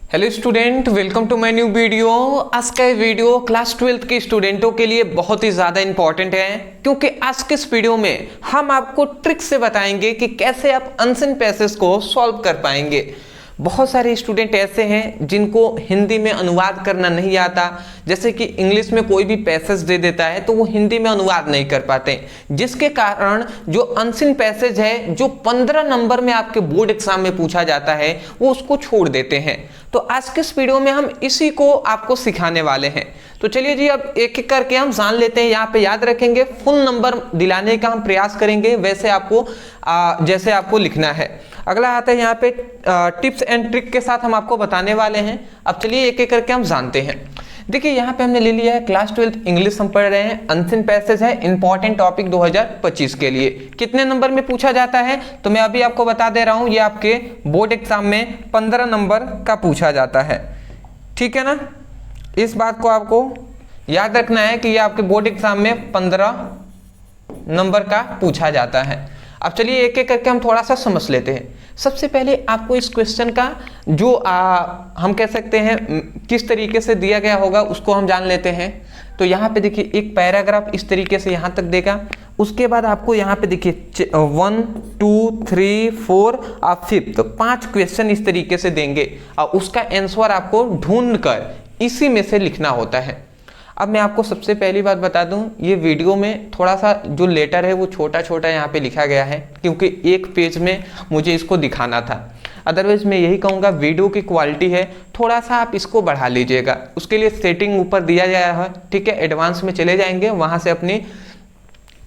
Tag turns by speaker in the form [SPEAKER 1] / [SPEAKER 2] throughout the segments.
[SPEAKER 1] Hello student, welcome to my new video. आज का ये वीडियो क्लास 12th के स्टूडेंटों के लिए बहुत ही ज़्यादा इंपॉर्टेंट है, क्योंकि आज के इस वीडियो में हम आपको ट्रिक से बताएंगे कि कैसे आप अनसिन पैसेज को सॉल्व कर पाएंगे। बहुत सारे स्टूडेंट ऐसे हैं जिनको हिंदी में अनुवाद करना नहीं आता, जैसे कि इंग्लिश में कोई भी पैसेज दे देता है तो वो हिंदी में अनुवाद नहीं कर पाते, जिसके कारण जो अनसिन पैसेज है जो 15 नंबर में आपके बोर्ड एग्जाम में पूछा जाता है वो उसको छोड़ देते हैं। तो आज के इस वीडियो में हम इसी को आपको सिखाने वाले हैं। तो चलिए जी, अब एक एक करके हम जान लेते हैं। यहाँ पे याद रखेंगे, फुल नंबर दिलाने का हम प्रयास करेंगे, वैसे आपको जैसे आपको लिखना है। अगला आता है यहाँ पे टिप्स एंड ट्रिक के साथ हम आपको बताने वाले हैं। अब चलिए एक एक करके हम जानते हैं। देखिए यहाँ पे हमने ले लिया है क्लास 12th इंग्लिश हम पढ़ रहे हैं, अनसिन पैसेज है, इंपॉर्टेंट टॉपिक 2025 के लिए। कितने नंबर में पूछा जाता है तो मैं अभी आपको बता दे रहा हूँ, ये आपके बोर्ड एग्जाम में 15 नंबर का पूछा जाता है। ठीक है ना, इस बात को आपको याद रखना है कि ये आपके बोर्ड एग्जाम में 15 नंबर का पूछा जाता है। अब चलिए एक एक करके हम थोड़ा सा समझ लेते हैं। सबसे पहले आपको इस क्वेश्चन का जो हम कह सकते हैं किस तरीके से दिया गया होगा उसको हम जान लेते हैं। तो यहाँ पे देखिए एक पैराग्राफ इस तरीके से यहाँ तक देगा, उसके बाद आपको यहाँ पे देखिए 1 2 3 4 और 5 तो 5 क्वेश्चन इस तरीके से देंगे और उसका आंसर आपको ढूंढ कर इसी में से लिखना होता है। अब मैं आपको सबसे पहली बात बता दूं, ये वीडियो में थोड़ा सा जो लेटर है वो छोटा छोटा यहाँ पे लिखा गया है, क्योंकि एक पेज में मुझे इसको दिखाना था। अदरवाइज मैं यही कहूँगा, वीडियो की क्वालिटी है, थोड़ा सा आप इसको बढ़ा लीजिएगा। उसके लिए सेटिंग ऊपर दिया गया है, ठीक है। एडवांस में चले जाएंगे, वहाँ से अपनी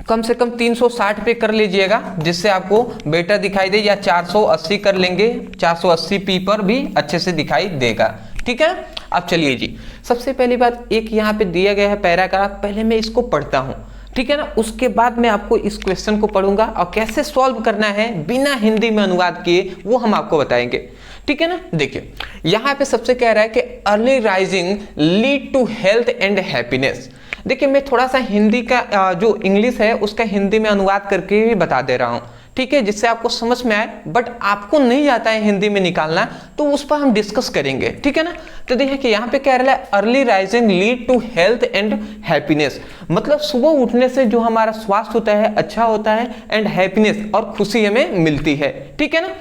[SPEAKER 1] कम से कम 360 पे कर लीजिएगा, जिससे आपको बेटर दिखाई दे, या 480 कर लेंगे, 480p पर भी अच्छे से दिखाई देगा। ठीक है। अब चलिए जी, सबसे पहली बात एक यहाँ पे दिया गया है पैराग्राफ, पहले मैं इसको पढ़ता हूँ, ठीक है ना। उसके बाद मैं आपको इस क्वेश्चन को पढ़ूंगा और कैसे सॉल्व करना है बिना हिंदी में अनुवाद किए वो हम आपको बताएंगे, ठीक है ना। देखिए यहाँ पे सबसे कह रहा है कि early rising lead to health and happiness. देखिए मैं थोड़ा सा हिंदी का जो इंग्लिश है उसका हिंदी में अनुवाद करके भी बता दे रहा हूँ, ठीक है, जिससे आपको समझ में आए। बट आपको नहीं आता है हिंदी में निकालना, तो उस पर हम डिस्कस करेंगे, ठीक है ना। तो देखिए कि यहाँ पे क्या रहा है, early rising lead to health and happiness, मतलब सुबह उठने से जो हमारा स्वास्थ्य होता है अच्छा होता है, एंड हैप्पीनेस और खुशी हमें मिलती है, ठीक है ना।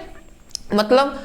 [SPEAKER 1] मतलब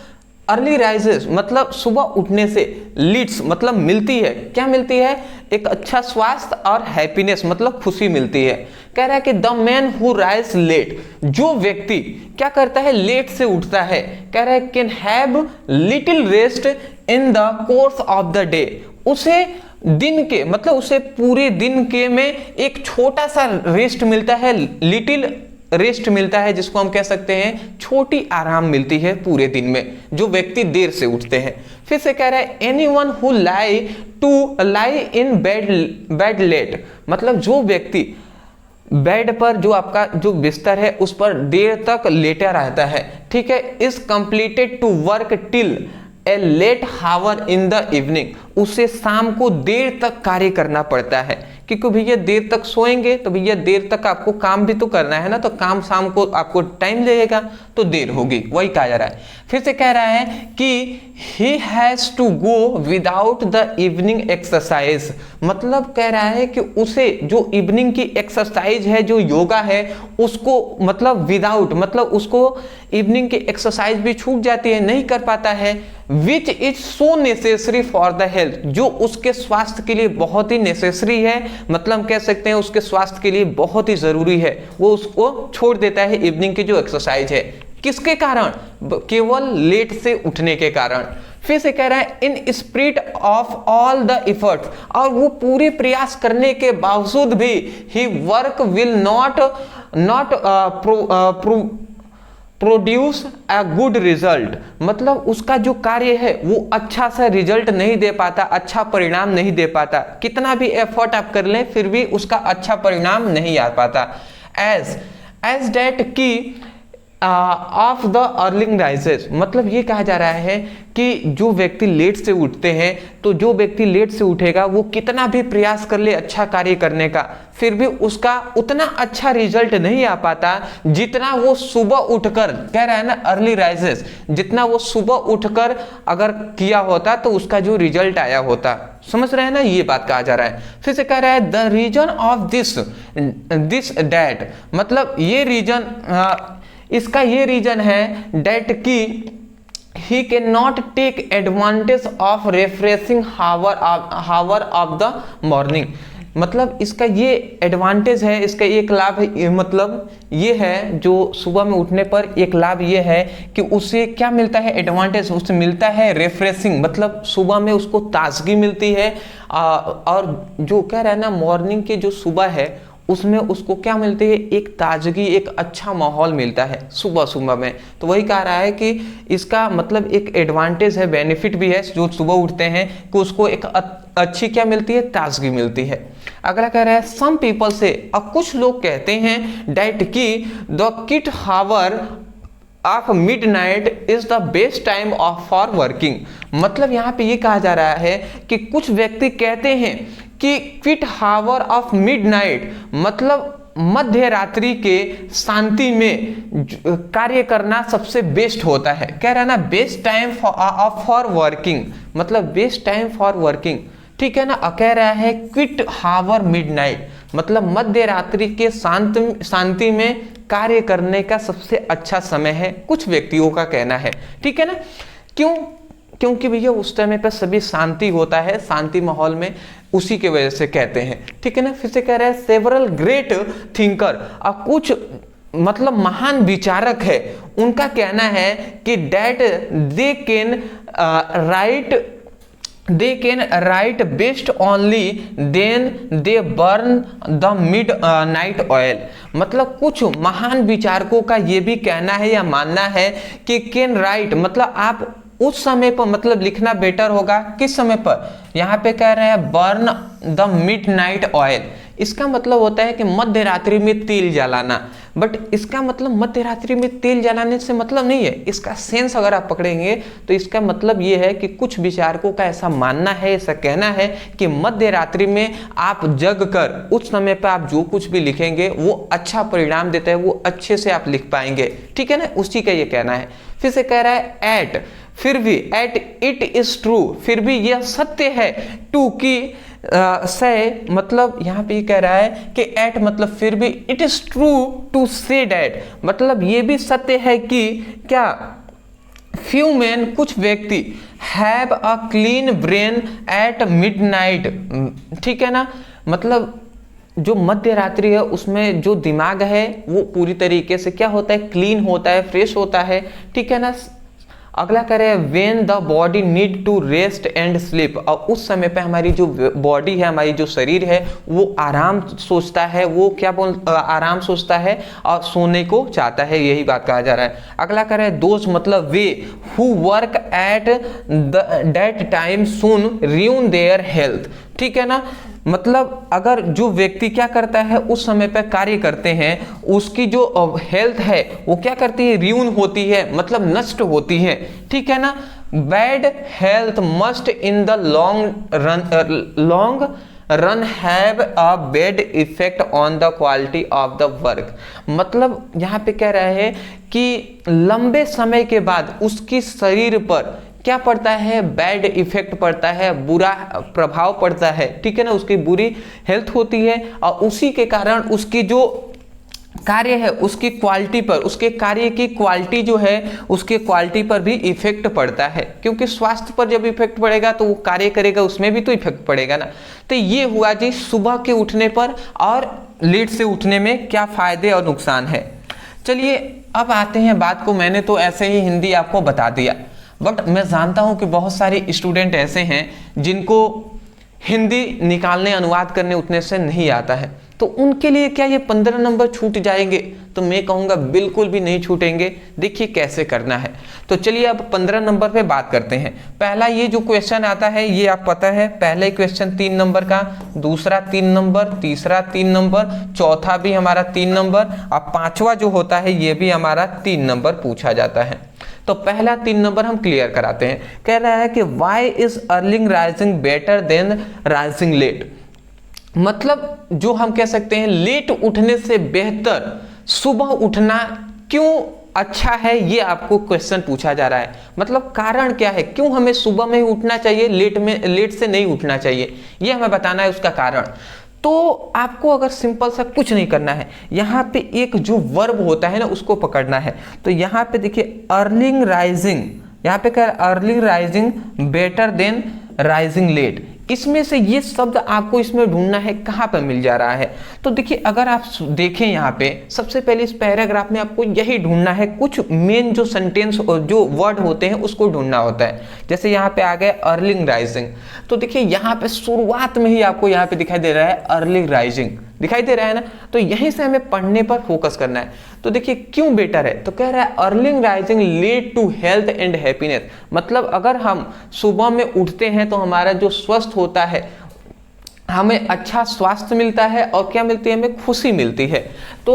[SPEAKER 1] अर्ली राइजेस मतलब सुबह उठने से, लीड्स मतलब मिलती है, क्या मिलती है, एक अच्छा स्वास्थ्य, और हैप्पीनेस मतलब खुशी मिलती है। कह रहा है कि the man who rise late, जो व्यक्ति क्या करता है लेट से उठता है, कह रहा है can have little rest in the course of the day, उसे दिन के मतलब उसे पूरे दिन के में एक छोटा सा रेस्ट मिलता है, लिटिल रेस्ट मिलता है, जिसको हम कह सकते हैं छोटी आराम मिलती है पूरे दिन में, जो व्यक्ति देर से उठते हैं। फिर से कह रहा है anyone who lie in bed late, मतलब जो व्यक्ति बेड पर, जो आपका जो बिस्तर है उस पर देर तक लेटा रहता है, ठीक है, is completed to work till a late hour in the evening, उसे शाम को देर तक कार्य करना पड़ता है, क्योंकि भैया देर तक सोएंगे तो भैया देर तक आपको काम भी तो करना है ना, तो काम शाम को आपको टाइम लगेगा तो देर होगी, वही कहा जा रहा है। फिर से कह रहा है कि he has to go without the evening exercise, मतलब कह रहा है कि उसे जो इवनिंग की एक्सरसाइज है, जो योगा है, उसको मतलब विदाउट मतलब उसको इवनिंग की एक्सरसाइज भी छूट जाती है, नहीं कर पाता है, which is so necessary for the health, जो उसके स्वास्थ्य के लिए बहुत ही नेसेसरी है, मतलब कह सकते हैं उसके स्वास्थ्य के लिए बहुत ही जरूरी है, वो उसको छोड़ देता है इवनिंग की जो एक्सरसाइज है। किसके कारण, केवल लेट से उठने के कारण। फिर से कह रहा है in spirit of all the efforts, और वो पूरे प्रयास करने के बावजूद भी ही work will not produce a good result, मतलब उसका जो कार्य है वो अच्छा सा रिजल्ट नहीं दे पाता, अच्छा परिणाम नहीं दे पाता, कितना भी एफर्ट आप कर लें फिर भी उसका अच्छा परिणाम नहीं आ पाता। एज डेट की ऑफ द अर्लिंग राइजेस, मतलब ये कहा जा रहा है कि जो व्यक्ति लेट से उठते हैं, तो जो व्यक्ति लेट से उठेगा वो कितना भी प्रयास कर ले अच्छा कार्य करने का, फिर भी उसका उतना अच्छा रिजल्ट नहीं आ पाता जितना वो सुबह उठकर, कह रहा है ना अर्ली राइजेस, जितना वो सुबह उठकर अगर किया होता तो उसका जो रिजल्ट आया होता। समझ रहे हैं ना, ये बात कहा जा रहा है। फिर से कह रहा है the reason of this that, मतलब ये रीजन, इसका ये रीजन है डैट की he can not take advantage of refreshing hour of the morning, मतलब इसका ये एडवांटेज है, इसका एक लाभ है, मतलब ये है जो सुबह में उठने पर एक लाभ ये है कि उसे क्या मिलता है, एडवांटेज उसे मिलता है रिफ्रेशिंग, मतलब सुबह में उसको ताजगी मिलती है। और जो कह रहा है ना मॉर्निंग के जो सुबह है उसमें उसको क्या मिलती है, एक ताजगी, एक अच्छा माहौल मिलता है सुबह सुबह में। तो वही कह रहा है कि इसका मतलब एक एडवांटेज है, बेनिफिट भी है जो सुबह उठते हैं कि उसको एक अच्छी क्या मिलती है, ताजगी मिलती है। अगला कह रहा है सम पीपल से, अब कुछ लोग कहते हैं डैट की the quiet hour of midnight is the best time of for working, मतलब यहाँ पे ये कहा जा रहा है कि कुछ व्यक्ति कहते हैं कि क्विट हावर ऑफ मिडनाइट, मतलब मध्य रात्रि के शांति में कार्य करना सबसे बेस्ट होता है। कह रहा है ना बेस्ट टाइम फॉर वर्किंग, मतलब बेस्ट टाइम फॉर वर्किंग, ठीक है ना। कह रहा है क्विट हावर मिडनाइट, मतलब मध्य रात्रि के शांति में कार्य करने का सबसे अच्छा समय है, कुछ व्यक्तियों का कहना है, ठीक है ना। क्यों? क्योंकि भैया उस समय पर सभी शांति होता है, शांति माहौल में, उसी के वजह से कहते हैं, ठीक है ना। फिर से कह रहा है सेवरल ग्रेट थिंकर, और कुछ मतलब महान विचारक है, उनका कहना है कि that they can write best only then they burn the midnight oil, मतलब कुछ महान विचारकों का ये भी कहना है या मानना है कि कैन राइट, मतलब आप उस समय पर मतलब लिखना बेटर होगा, किस समय पर, यहाँ पे कह रहे हैं बर्न द मिडनाइट ऑयल, इसका मतलब होता है कि मध्य रात्रि में तेल जलाना, बट इसका मतलब मध्य रात्रि में तेल जलाने से मतलब नहीं है, इसका सेंस अगर आप पकड़ेंगे तो इसका मतलब ये है कि कुछ विचारकों का ऐसा मानना है, ऐसा कहना है कि मध्य रात्रि में आप जग कर उस समय पर आप जो कुछ भी लिखेंगे वो अच्छा परिणाम देता है, वो अच्छे से आप लिख पाएंगे, ठीक है ना, उसी का ये कहना है। फिर से कह रहा है एट, फिर भी एट इट इज ट्रू, फिर भी यह सत्य है, टू की से, मतलब यहाँ पे कह रहा है कि एट मतलब फिर भी, it is true to say that, मतलब ये भी सत्य है कि क्या फ्यू मैन, कुछ व्यक्ति have a clean brain at midnight, ठीक है ना, मतलब जो मध्य रात्रि है उसमें जो दिमाग है वो पूरी तरीके से क्या होता है, क्लीन होता है, फ्रेश होता है, ठीक है ना। अगला करे when the body need to rest and sleep, और उस समय पे हमारी जो बॉडी है, हमारी जो शरीर है वो आराम सोचता है, वो क्या आराम सोचता है और सोने को चाहता है, यही बात कहा जा रहा है। अगला करे दोस्त, मतलब way who work at that time soon ruin their health, ठीक है ना, मतलब अगर जो व्यक्ति क्या करता है उस समय पर कार्य करते हैं, उसकी जो हेल्थ है वो क्या करती है, रियून होती है, मतलब नष्ट होती है, ठीक है ना। Bad health must in the long run have a bad effect on the quality of the work, मतलब यहाँ पे कह रहा है कि लंबे समय के बाद उसकी शरीर पर क्या पड़ता है, बैड इफेक्ट पड़ता है, बुरा प्रभाव पड़ता है, ठीक है ना, उसकी बुरी हेल्थ होती है और उसी के कारण उसकी जो कार्य है उसकी क्वालिटी पर, उसके कार्य की क्वालिटी जो है उसके क्वालिटी पर भी इफेक्ट पड़ता है, क्योंकि स्वास्थ्य पर जब इफेक्ट पड़ेगा तो वो कार्य करेगा, उसमें भी तो इफेक्ट पड़ेगा ना। तो ये हुआ जी सुबह के उठने पर और लेट से उठने में क्या फायदे और नुकसान है। चलिए अब आते हैं बात को, मैंने तो ऐसे ही हिंदी आपको बता दिया, बट मैं जानता हूं कि बहुत सारे स्टूडेंट ऐसे हैं जिनको हिंदी निकालने, अनुवाद करने उतने से नहीं आता है, तो उनके लिए क्या ये 15 नंबर छूट जाएंगे? तो मैं कहूँगा बिल्कुल भी नहीं छूटेंगे। देखिए कैसे करना है। तो चलिए अब 15 नंबर पे बात करते हैं। पहला ये जो क्वेश्चन आता है ये आप पता है, पहला क्वेश्चन 3 नंबर का, दूसरा 3 नंबर, तीसरा 3 नंबर, चौथा भी हमारा 3 नंबर, अब पांचवा जो होता है ये भी हमारा 3 नंबर पूछा जाता है। तो पहला 3 नंबर हम क्लियर कराते हैं। कह रहा है कि वाई इज अर्लिंग rising better than rising late. मतलब जो हम कह सकते हैं लेट उठने से बेहतर सुबह उठना क्यों अच्छा है, ये आपको क्वेश्चन पूछा जा रहा है। मतलब कारण क्या है, क्यों हमें सुबह में ही उठना चाहिए, लेट से नहीं उठना चाहिए, ये हमें बताना है उसका कारण। तो आपको अगर सिंपल सा कुछ नहीं करना है, यहाँ पे एक जो वर्ब होता है ना उसको पकड़ना है। तो यहाँ पे देखिए अर्लिंग राइजिंग, यहाँ पे क्या अर्लिंग rising better than rising late, इसमें से ये शब्द आपको इसमें ढूंढना है कहाँ पर मिल जा रहा है। तो देखिए अगर आप देखें यहाँ पे सबसे पहले इस पैराग्राफ में आपको यही ढूंढना है, कुछ मेन जो सेंटेंस और जो वर्ड होते हैं उसको ढूंढना होता है। जैसे यहाँ पे आ गए अर्लिंग राइजिंग, तो देखिए यहाँ पे शुरुआत में ही आपको यहाँ पे दिखाई दे रहा है अर्लिंग राइजिंग, दिखाई दे रहा है ना। तो यहीं से हमें पढ़ने पर फोकस करना है। तो देखिए क्यों बेटर है, तो कह रहा है अर्लिंग rising lead to health and happiness. मतलब अगर हम सुबह में उठते हैं तो हमारा जो स्वस्थ होता है, हमें अच्छा स्वास्थ्य मिलता है और क्या मिलती है, हमें खुशी मिलती है। तो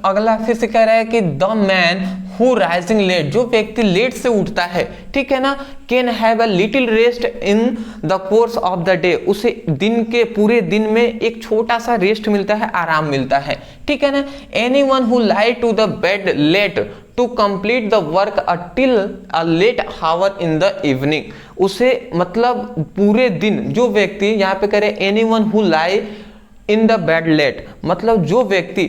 [SPEAKER 1] अगला फिर से कह रहा है कि the man who rising late, जो व्यक्ति लेट से उठता है, ठीक है ना, can have a little rest in the course of the day, उसे दिन के पूरे दिन में एक छोटा सा रेस्ट मिलता है, आराम मिलता है, ठीक है ना। Anyone who lie to the bed late to complete the work till a late hour in the evening, उसे मतलब पूरे दिन जो व्यक्ति, यहाँ पे करे anyone who lie in the bed late, मतलब जो व्यक्ति,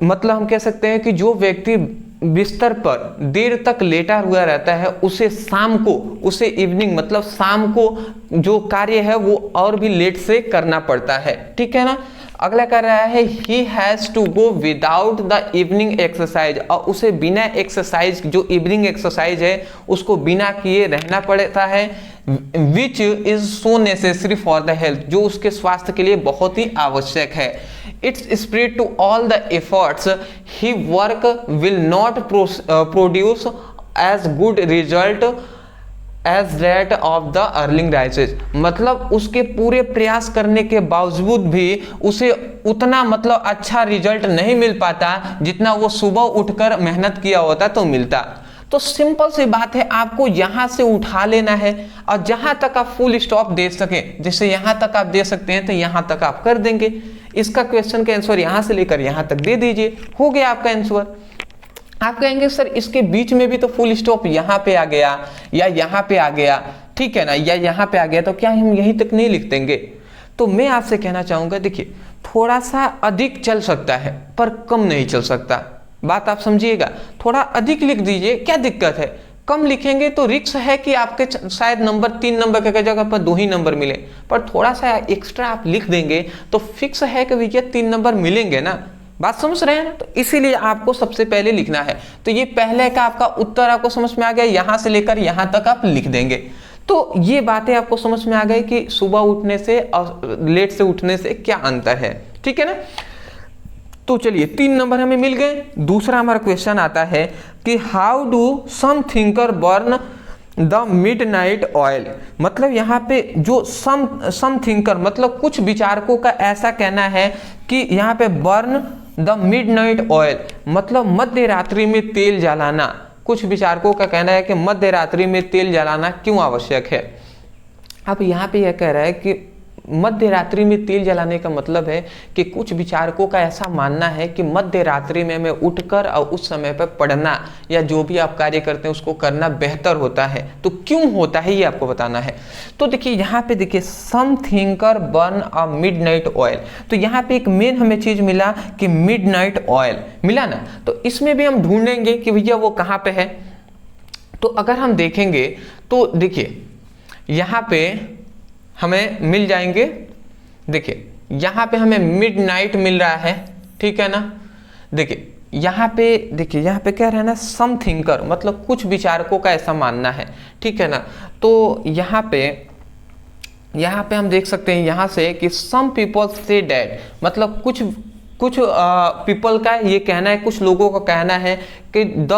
[SPEAKER 1] मतलब हम कह सकते हैं कि जो व्यक्ति बिस्तर पर देर तक लेटा हुआ रहता है उसे शाम को, उसे इवनिंग मतलब शाम को जो कार्य है वो और भी लेट से करना पड़ता है, ठीक है ना। अगला कर रहा है he has to go without the evening exercise, और उसे बिना एक्सरसाइज, जो इवनिंग एक्सरसाइज है उसको बिना किए रहना पड़ता है, which is so necessary for the health, जो उसके स्वास्थ्य के लिए बहुत ही आवश्यक है। It's spread to all the efforts he work will not produce as good result as that of the अर्लिंग राइजेज, मतलब उसके पूरे प्रयास करने के बावजूद भी उसे उतना मतलब अच्छा रिजल्ट नहीं मिल पाता जितना वो सुबह उठकर मेहनत किया होता तो मिलता। तो सिंपल सी बात है, आपको यहां से उठा लेना है और जहां तक आप फुल स्टॉप दे सकें, जैसे यहां तक आप दे सकते हैं तो यहां तक आप कर देंगे। इसका क्वेश्चन का आंसर यहां से लेकर यहां तक दे दीजिए, हो गया आपका आंसर। आप कहेंगे सर इसके बीच में भी तो फुल स्टॉप यहाँ पे आ गया या यहाँ पे आ गया, ठीक है ना, या यहाँ पे आ गया, तो क्या हम यहीं तक नहीं लिख देंगे? तो मैं आपसे कहना चाहूंगा देखिए थोड़ा सा अधिक चल सकता है पर कम नहीं चल सकता, बात आप समझिएगा। थोड़ा अधिक लिख दीजिए, क्या दिक्कत है, कम लिखेंगे तो रिस्क है कि आपके शायद नंबर 3 नंबर की जगह पर 2 ही नंबर मिले, पर थोड़ा सा एक्स्ट्रा आप लिख देंगे तो फिक्स है कि भैया 3 नंबर मिलेंगे ना, बात समझ रहे हैं ना। तो इसीलिए आपको सबसे पहले लिखना है। तो ये पहले का आपका उत्तर आपको समझ में आ गया, यहां से लेकर यहां तक आप लिख देंगे। तो ये बातें आपको समझ में आ गई कि सुबह उठने से और लेट से उठने से क्या अंतर है, ठीक है ना। तो चलिए 3 नंबर हमें मिल गए। दूसरा हमारा क्वेश्चन आता है कि how do some thinker burn the midnight oil, मतलब यहाँ पे जो सम थिंकर मतलब कुछ विचारकों का ऐसा कहना है कि यहाँ पे बर्न द मिडनाइट ऑयल मतलब मध्य रात्रि में तेल जलाना, कुछ विचारकों का कहना है कि मध्य रात्रि में तेल जलाना क्यों आवश्यक है। अब यहाँ पे यह कह रहा है कि मध्य रात्रि में तेल जलाने का मतलब है कि कुछ विचारकों का ऐसा मानना है कि मध्य रात्रि में हमें उठकर और उस समय पर पढ़ना या जो भी आप कार्य करते हैं उसको करना बेहतर होता है। तो क्यों होता है ये आपको बताना है। तो देखिए यहाँ पे देखिए सम थिंकर बर्न अ मिडनाइट ऑयल, तो यहाँ पे एक मेन हमें चीज मिला कि मिडनाइट ऑयल मिला ना। तो इसमें भी हम ढूंढेंगे कि भैया वो कहाँ पे है। तो अगर हम देखेंगे तो देखिए यहाँ पे हमें मिल जाएंगे, देखिए यहाँ पे हमें मिडनाइट मिल रहा है, ठीक है ना। देखिए यहाँ पे देखिए यहाँ पे क्या रहना, सम थिंकर मतलब कुछ विचारकों का ऐसा मानना है, ठीक है ना। तो यहाँ पे यहाँ पे हम देख सकते हैं यहाँ से कि सम पीपल से डैट, मतलब कुछ पीपल का ये कहना है, कुछ लोगों का कहना है कि the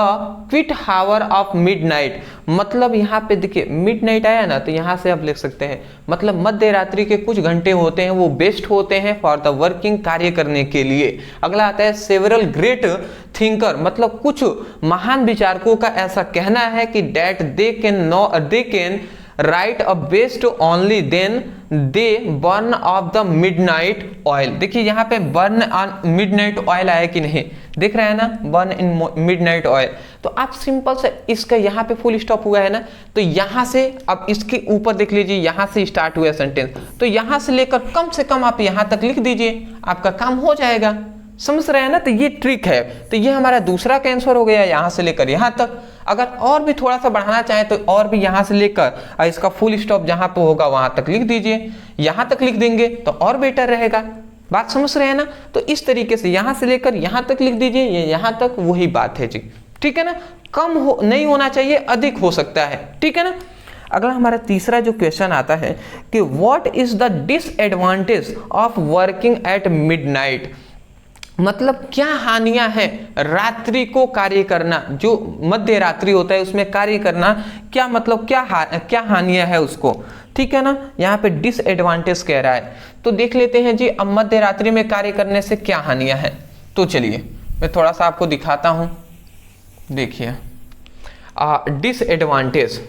[SPEAKER 1] quiet hour of midnight, मतलब यहाँ पे देखिए मिडनाइट आया ना, तो यहाँ से आप लिख सकते हैं मतलब मध्य रात्रि के कुछ घंटे होते हैं वो बेस्ट होते हैं फॉर द वर्किंग, कार्य करने के लिए। अगला आता है सेवरल ग्रेट थिंकर, मतलब कुछ महान विचारकों का ऐसा कहना है कि that they can write a best only then they burn of the midnight oil. देखिए यहाँ पे बर्न ऑन मिडनाइट ऑयल आया कि नहीं, देख रहे हैं ना, बर्न इन मिडनाइट ऑयल। तो आप सिंपल से इसका यहाँ पे फुल स्टॉप हुआ है ना, तो यहाँ से अब इसके ऊपर देख लीजिए, यहाँ से स्टार्ट हुआ सेंटेंस, तो यहाँ से लेकर कम से कम आप यहाँ तक लिख दीजिए, आपका काम हो जाएगा। समझ रहे हैं ना, तो ये ट्रिक है। तो ये हमारा दूसरा का आंसर हो गया, यहाँ से लेकर यहाँ तक। अगर और भी थोड़ा सा बढ़ाना चाहें तो और भी यहाँ से लेकर इसका फुल स्टॉप जहाँ पे होगा वहां तक लिख दीजिए, यहाँ तक लिख देंगे तो और बेटर रहेगा। बात समझ रहे हैं ना, तो इस तरीके से यहाँ से लेकर यहाँ तक लिख दीजिए, ये यहाँ तक वही बात है जी, ठीक है ना। कम नहीं होना चाहिए, अधिक हो सकता है, ठीक है ना। अगला हमारा तीसरा जो क्वेश्चन आता है कि what is the disadvantage of working at midnight, मतलब क्या हानियां हैं रात्रि को कार्य करना, जो मध्य रात्रि होता है उसमें कार्य करना, क्या मतलब क्या हानियां है उसको, ठीक है ना। यहाँ पे डिसएडवांटेज कह रहा है, तो देख लेते हैं जी अब मध्य रात्रि में कार्य करने से क्या हानियां हैं। तो चलिए मैं थोड़ा सा आपको दिखाता हूं, देखिए डिसएडवांटेज।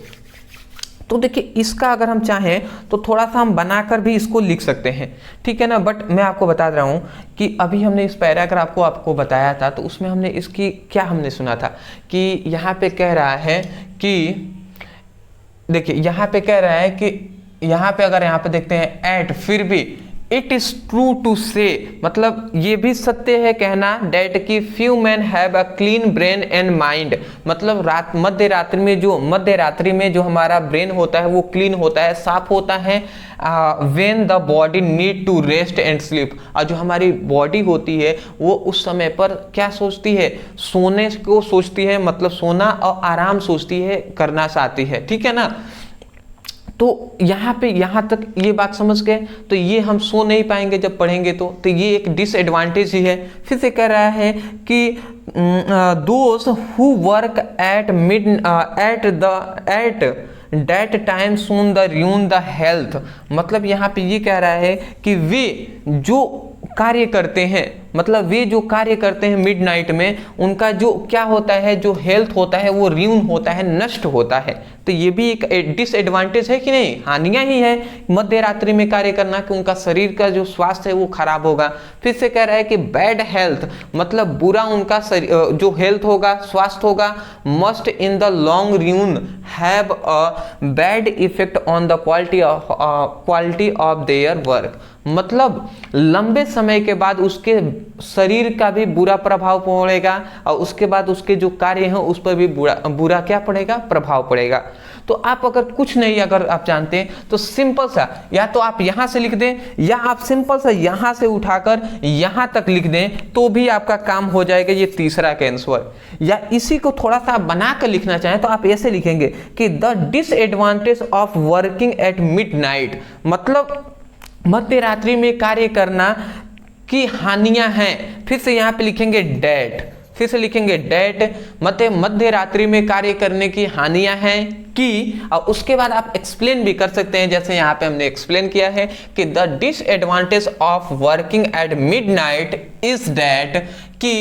[SPEAKER 1] तो देखिए इसका अगर हम चाहें तो थोड़ा सा हम बनाकर भी इसको लिख सकते हैं, ठीक है ना। बट मैं आपको बता रहा हूं कि अभी हमने इस पैराग्राफ को आपको बताया था, तो उसमें हमने इसकी क्या हमने सुना था कि यहाँ पे कह रहा है कि देखिए यहाँ पे कह रहा है कि यहाँ पे अगर यहाँ पे देखते हैं एट, फिर भी इट इज ट्रू टू से, मतलब ये भी सत्य है कहना डेट की few man have a clean brain and mind, मतलब मध्य रात्रि में जो हमारा ब्रेन होता है वो क्लीन होता है, साफ होता है। When the body need to rest and sleep, और जो हमारी बॉडी होती है वो उस समय पर क्या सोचती है, सोने को सोचती है, मतलब सोना और आराम सोचती है, करना चाहती है, ठीक है ना। तो यहाँ पे यहाँ तक ये बात समझ गए, तो ये हम सो नहीं पाएंगे जब पढ़ेंगे तो ये एक डिसएडवांटेज ही है। फिर से कह रहा है कि those who work at that time soon the ruin the health, मतलब यहाँ पे ये कह रहा है कि वे जो कार्य करते हैं, मतलब वे जो कार्य करते हैं मिडनाइट में, उनका जो क्या होता है, जो हेल्थ होता है वो र्यून होता है, नष्ट होता है। तो ये भी एक डिसएडवांटेज है कि नहीं, हानियां ही है मध्य रात्रि में कार्य करना, कि उनका शरीर का जो स्वास्थ्य है वो खराब होगा। फिर से कह रहा है कि बैड हेल्थ, मतलब बुरा उनका जो हेल्थ होगा, स्वास्थ्य होगा, must in the long ruin have a bad effect on the quality of their work, मतलब लंबे समय के बाद उसके शरीर का भी बुरा प्रभाव पड़ेगा और उसके बाद उसके जो कार्य हैं उस पर भी बुरा क्या पड़ेगा, प्रभाव पड़ेगा। तो आप अगर कुछ नहीं अगर आप जानते हैं तो सिंपल सा या तो आप यहां से लिख दें या आप सिंपल सा यहां से उठाकर यहां तक लिख दें तो भी आपका काम हो जाएगा। ये तीसरा का आंसर। या इसी को थोड़ा सा आप बनाकर लिखना चाहें तो आप ऐसे लिखेंगे कि the disadvantage of working at midnight, मतलब मध्य रात्रि में कार्य करना की हानियां हैं। फिर से यहां पे लिखेंगे डेट, फिर से लिखेंगे डेट, मध्य रात्रि में कार्य करने की हानियां हैं कि, और उसके बाद आप एक्सप्लेन भी कर सकते हैं, जैसे यहां पे हमने एक्सप्लेन किया है कि the disadvantage of working at midnight is that कि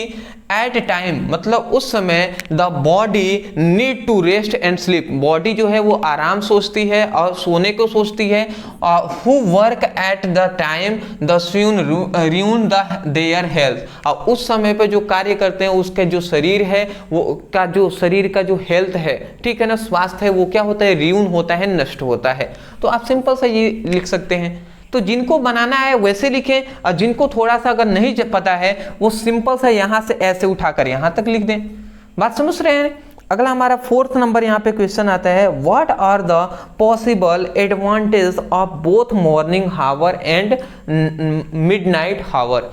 [SPEAKER 1] एट टाइम, मतलब उस समय the body need to rest and sleep, body जो है वो आराम सोचती है और सोने को सोचती है। Who work at the time the ruin the their health, और उस समय पे जो कार्य करते हैं उसके जो शरीर है वो का जो शरीर का जो हेल्थ है, ठीक है ना, स्वास्थ्य है, वो क्या होता है, र्यून होता है, नष्ट होता है। तो आप सिंपल सा ये लिख सकते हैं। तो जिनको बनाना है वैसे लिखें और जिनको थोड़ा सा अगर नहीं पता है वो सिंपल सा यहां से ऐसे उठाकर यहां तक लिख दें। बात समझ रहे हैं। अगला हमारा 4th नंबर यहाँ पे क्वेश्चन आता है, what are the possible advantage of both morning hour and midnight hour.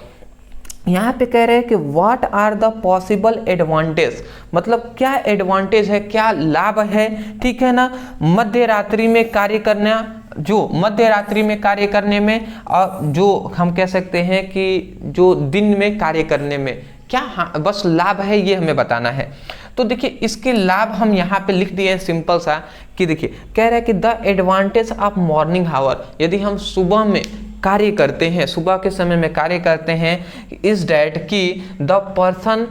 [SPEAKER 1] यहाँ पे कह रहे हैं कि what are the possible advantage, मतलब क्या एडवांटेज है, क्या लाभ है, ठीक है ना, मध्य रात्रि में कार्य करना जो मध्य रात्रि में कार्य करने में और जो हम कह सकते हैं कि जो दिन में कार्य करने में क्या बस लाभ है, ये हमें बताना है। तो देखिए इसके लाभ हम यहाँ पे लिख दिए हैं सिंपल सा कि देखिए कह रहा है कि the advantage of morning hour, यदि हम सुबह में कार्य करते हैं, सुबह के समय में कार्य करते हैं, इज डैट कि the person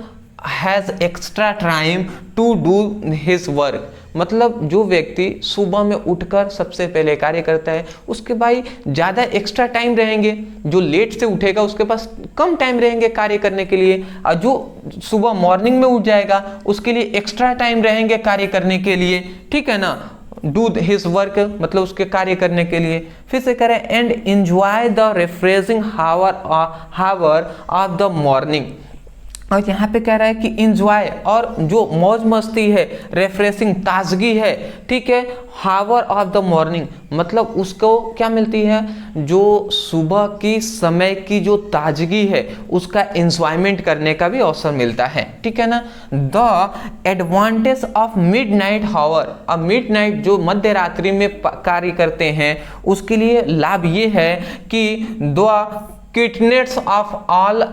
[SPEAKER 1] has extra time to do his work, मतलब जो व्यक्ति सुबह में उठकर सबसे पहले कार्य करता है उसके भाई ज़्यादा एक्स्ट्रा टाइम रहेंगे, जो लेट से उठेगा उसके पास कम टाइम रहेंगे कार्य करने के लिए, और जो सुबह मॉर्निंग में उठ जाएगा उसके लिए एक्स्ट्रा टाइम रहेंगे कार्य करने के लिए, ठीक है ना, डू हिज वर्क मतलब उसके कार्य करने के लिए। फिर से करें and enjoy the refreshing hour of the morning, और यहाँ पे कह रहा है कि इंजॉय और जो मौज मस्ती है, रिफ्रेशिंग ताजगी है, ठीक है, हावर ऑफ द मॉर्निंग मतलब उसको क्या मिलती है, जो सुबह की समय की जो ताजगी है उसका एंजॉयमेंट करने का भी अवसर मिलता है, ठीक है ना। द एडवांटेज ऑफ मिडनाइट हावर, अब मिडनाइट जो मध्य रात्रि में कार्य करते हैं उसके लिए लाभ ये है कि द क्विटनेस ऑफ ऑल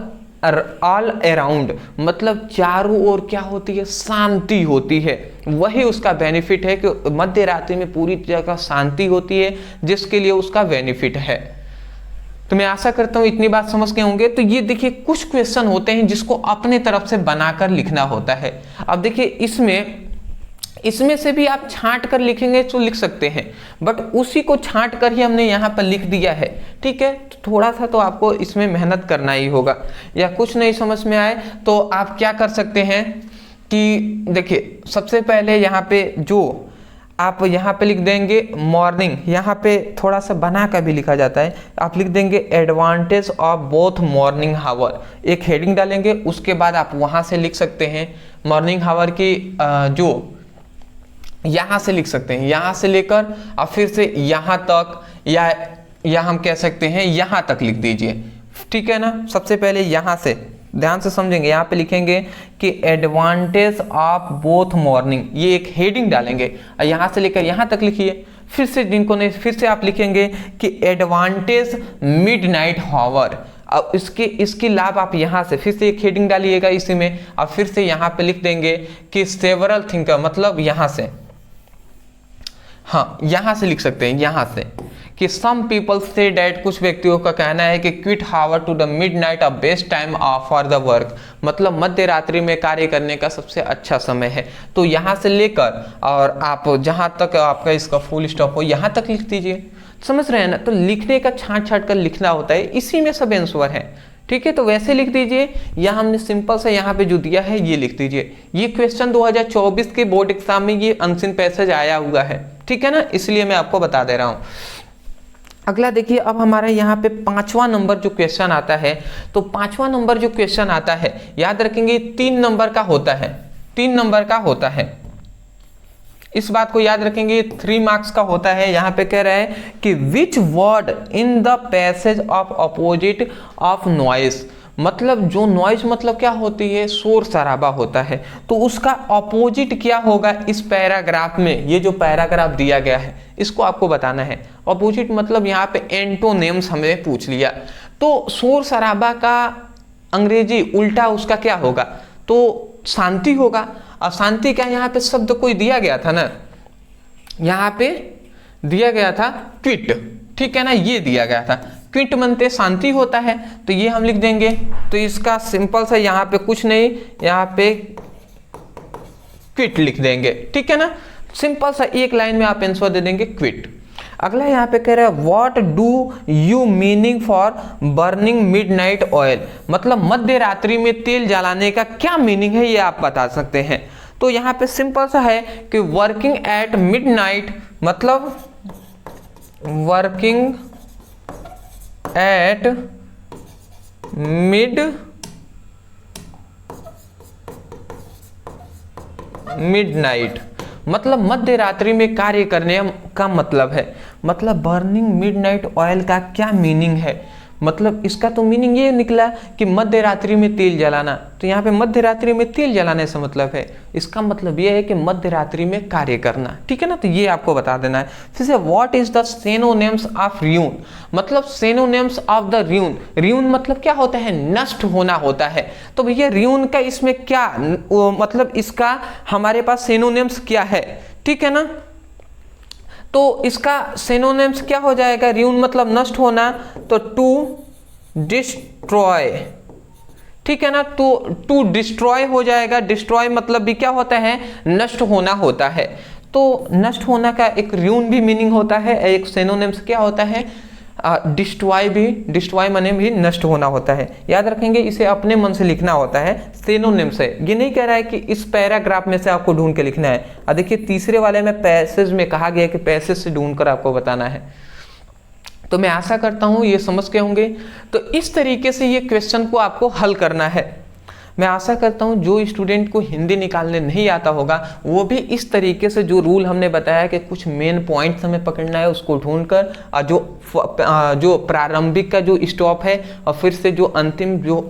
[SPEAKER 1] अराउंड मतलब चारों ओर क्या होती है, शांति होती है, वही उसका बेनिफिट है कि मध्य रात्रि में पूरी जगह शांति होती है जिसके लिए उसका बेनिफिट है। तो मैं आशा करता हूं इतनी बात समझ गए होंगे। तो ये देखिए कुछ क्वेश्चन होते हैं जिसको अपने तरफ से बनाकर लिखना होता है। अब देखिए इसमें से भी आप छांट कर लिखेंगे तो लिख सकते हैं, बट उसी को छांट कर ही हमने यहाँ पर लिख दिया है, ठीक है। तो थोड़ा सा तो आपको इसमें मेहनत करना ही होगा, या कुछ नहीं समझ में आए तो आप क्या कर सकते हैं कि देखिए सबसे पहले यहाँ पे जो आप यहाँ पे लिख देंगे मॉर्निंग, यहाँ पे थोड़ा सा बना कर भी लिखा जाता है, आप लिख देंगे एडवांटेज ऑफ बोथ मॉर्निंग हावर, एक हेडिंग डालेंगे, उसके बाद आप वहाँ से लिख सकते हैं मॉर्निंग हावर की जो यहाँ से लिख सकते हैं, यहाँ से लेकर और फिर से यहाँ तक, या हम कह सकते हैं यहाँ तक लिख दीजिए, ठीक है ना। सबसे पहले यहाँ से ध्यान से समझेंगे, यहाँ पे लिखेंगे कि एडवांटेज ऑफ बोथ मॉर्निंग, ये एक हेडिंग डालेंगे और यहाँ से लेकर यहाँ तक लिखिए। फिर से जिनको नहीं, फिर से आप लिखेंगे कि एडवांटेज मिडनाइट हावर, अब इसकी लाभ आप यहाँ से फिर से एक हेडिंग डालिएगा इसी में, और फिर से यहाँ पे लिख देंगे कि सेवरल थिंकर मतलब यहाँ से, हाँ यहाँ से लिख सकते हैं, यहाँ से कि सम पीपल से डैट, कुछ व्यक्तियों का कहना है कि quiet hour to the midnight a best time for the work, मतलब मध्य रात्रि में कार्य करने का सबसे अच्छा समय है। तो यहाँ से लेकर और आप जहाँ तक आपका इसका फुल स्टॉप हो यहाँ तक लिख दीजिए, समझ रहे हैं ना। तो लिखने का छांट छांट कर लिखना होता है, इसी में सब आंसर है, ठीक है। तो वैसे लिख दीजिए, या हमने सिंपल सा यहाँ पे जो दिया है ये लिख दीजिए। ये क्वेश्चन 2024 के बोर्ड एग्जाम में ये अनसीन पैसेज आया हुआ है, ठीक है ना, इसलिए मैं आपको बता दे रहा हूँ। अगला देखिए, अब हमारा यहाँ पे 5वां नंबर जो क्वेश्चन आता है, तो 5वां नंबर जो क्वेश्चन आता है याद रखेंगे 3 नंबर का होता है, 3 नंबर का होता है, इस बात को याद रखेंगे, 3 मार्क्स का होता है। यहाँ पे कह रहा है कि which word in the passage of opposite of noise, मतलब जो नॉइज मतलब क्या होती है, शोर शराबा होता है, तो उसका अपोजिट क्या होगा इस पैराग्राफ में। ये जो पैराग्राफ दिया गया है इसको आपको बताना है। अपोजिट मतलब यहाँ पे एंटोनेम्स हमें पूछ लिया, तो शोर शराबा का अंग्रेजी उल्टा उसका क्या होगा, तो शांति होगा। अशांति का यहाँ पे शब्द कोई दिया गया था ना, यहाँ पे दिया गया था क्विट, ठीक है ना, ये दिया गया था, क्विट मनते शांति होता है, तो ये हम लिख देंगे। तो इसका सिंपल सा यहाँ पे कुछ नहीं, यहाँ पे क्विट लिख देंगे, ठीक है ना, सिंपल सा एक लाइन में आप आंसर दे देंगे क्विट। अगला यहाँ पे कह रहा है what do you meaning for burning midnight oil, मतलब मध्य रात्रि में तेल जलाने का क्या मीनिंग है ये आप बता सकते हैं। तो यहाँ पे सिंपल सा है कि वर्किंग एट मिडनाइट मतलब वर्किंग एट मिडनाइट मतलब मध्य रात्रि में कार्य करने का मतलब है। मतलब बर्निंग मिडनाइट ऑयल का क्या मीनिंग है, मतलब इसका तो मीनिंग ये निकला कि मध्य रात्रि में तेल जलाना। तो यहाँ पे मध्य रात्रि में तेल जलाने से मतलब है, इसका मतलब ये है कि मध्य रात्रि में कार्य करना। ठीक है ना, तो ये आपको बता देना है। फिर से what is the synonyms of ruin, मतलब synonyms of the ruin. Ruin मतलब क्या होता है, नष्ट होना होता है। तो भैया र्यून का इसमें क्या मतलब इसका हमारे पास सिनोनिम्स क्या है, ठीक है ना। तो इसका सिनोनिम्स क्या हो जाएगा, र्यून मतलब नष्ट होना, तो टू डिस्ट्रॉय, ठीक है ना। तो टू डिस्ट्रॉय हो जाएगा, डिस्ट्रॉय मतलब भी क्या होता है, नष्ट होना होता है। तो नष्ट होना का एक र्यून भी मीनिंग होता है, एक सिनोनिम्स क्या होता है, डिस्ट्रॉय भी, डिस्ट्रॉय माने भी नष्ट होना होता है। याद रखेंगे, इसे अपने मन से लिखना होता है सिनोनिम्स है। ये नहीं कह रहा है कि इस पैराग्राफ में से आपको ढूंढ के लिखना है। देखिए तीसरे वाले में पैसेज में कहा गया कि पैसेज से ढूंढकर आपको बताना है। तो मैं आशा करता हूं ये समझ के होंगे। तो इस तरीके से ये क्वेश्चन को आपको हल करना है। मैं आशा करता हूं जो स्टूडेंट को हिंदी निकालने नहीं आता होगा वो भी इस तरीके से जो रूल हमने बताया कि कुछ मेन पॉइंट्स हमें पकड़ना है, उसको ढूंढकर जो प्रारंभिक का जो स्टॉप है और फिर से जो अंतिम जो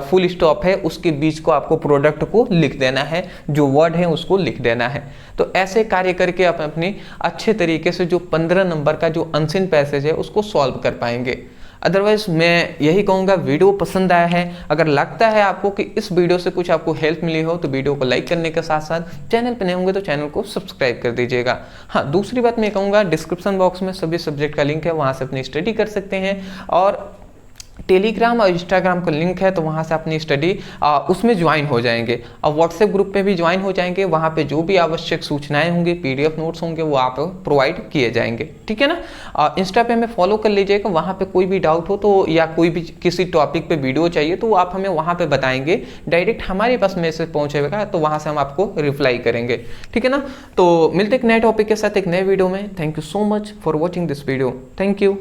[SPEAKER 1] फुल स्टॉप है उसके बीच को आपको प्रोडक्ट को लिख देना है, जो वर्ड है उसको लिख देना है। तो ऐसे कार्य करके आप अपनी अच्छे तरीके से जो 15 नंबर का जो अनसीन पैसेज है उसको सॉल्व कर पाएंगे। अदरवाइज मैं यही कहूँगा, वीडियो पसंद आया है, अगर लगता है आपको कि इस वीडियो से कुछ आपको हेल्प मिली हो तो वीडियो को लाइक करने के साथ साथ चैनल पर नए होंगे तो चैनल को सब्सक्राइब कर दीजिएगा। हाँ, दूसरी बात मैं कहूँगा, डिस्क्रिप्शन बॉक्स में सभी सब्जेक्ट का लिंक है, वहाँ से अपनी स्टडी कर सकते हैं। और टेलीग्राम और इंस्टाग्राम का लिंक है, तो वहाँ से अपनी स्टडी उसमें ज्वाइन हो जाएंगे। और व्हाट्सएप ग्रुप पे भी ज्वाइन हो जाएंगे, वहाँ पे जो भी आवश्यक सूचनाएं होंगी, पीडीएफ नोट्स होंगे, वो आप प्रोवाइड किए जाएंगे। ठीक है ना। इंस्टा पे हमें फॉलो कर लीजिएगा, वहाँ पे कोई भी डाउट हो तो या कोई भी किसी टॉपिक पे वीडियो चाहिए तो आप हमें वहाँ पे बताएंगे, डायरेक्ट हमारे पास मैसेज पहुँचेगा तो वहाँ से हम आपको रिप्लाई करेंगे। ठीक है ना। तो मिलते एक नए टॉपिक के साथ एक नए वीडियो में। Thank you so much for watching this video. Thank you.